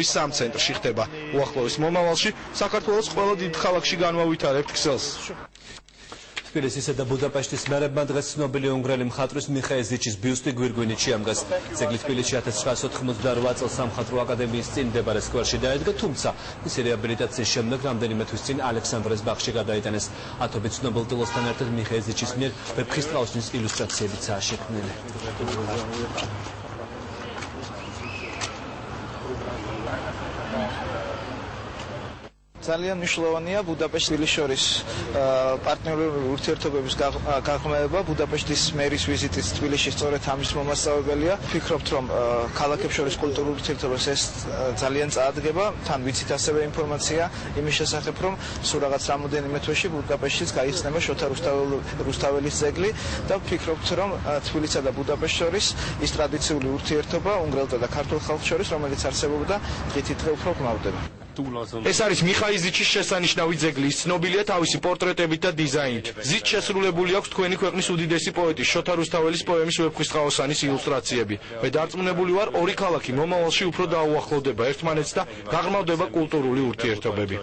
სამ ცენტრში ხდება. უახლოეს მომავალში საქართველოს ყველა დიდ ქალაქში განვავითარებთ ქსელს. თბილისისა და ბუდაპეშტის მერებმა დღეს ცნობილი უნგრელი მხატვრის მიხეილ ზიჩის ბიუსტი გვირგვინით შეამგეს. ძეგლი თბილისში 1988 წელს სამხატვრო აკადემიის წინ მდებარე სკვერში დაედგა, თუმცა მისი რეაბილიტაციის შემდეგ რამდენიმე თვის წინ ალექსანდრეს ბაღში გადაიტანეს. ათობით ცნობილ ტილოსთან ერთად მიხეილ ზიჩის მიერ ვეფხისტყაოსნის ილუსტრაციებიცაა შექმნილი. ძალიან მნიშვნელოვანია ბუდაპეშტის შორის პარტნიორული ურთიერთობების გაღრმავება. ბუდაპეშტის მერის ვიზიტის თბილისში სწორედ ამის მომასწავებელია. ვფიქრობთ, რომ ქალაქებს შორის კულტურული ურთიერთობებს ეს ძალიან წაადგება. თან ვიცით ასევე ინფორმაცია იმის შესახებ, რომ სულ რაღაც რამოდენიმე თვეში ბუდაპეშტშიც გაიხსნება შოთა რუსთაველის ძეგლი და ვფიქრობთ, რომ თბილისსა და ბუდაპეშტს შორის ის ტრადიციული ურთიერთობა უნგრელთა და ქართულ ხალხს შორის, რომელიც არსებობდა დღითიდღე უფრო გმავდება. ეს არის მიხეილ ზიჩის შესანიშნავი ძეგლი. ის ცნობილია თავისი პორტრეტებით და დიზაინით. ზიჩ შესრულებული აქვს თქვენი ქვეყნის უდიდესი პოეტის შოთა რუსთაველის პოემის ვეფხისტყაოსანის ილუსტრაციები. მე დარწმუნებული ვარ, ორი ქალაქი მომავალში უფრო დაუახლოვდება ერთმანეთს და გაღრმავდება კულტურული ურთიერთობები.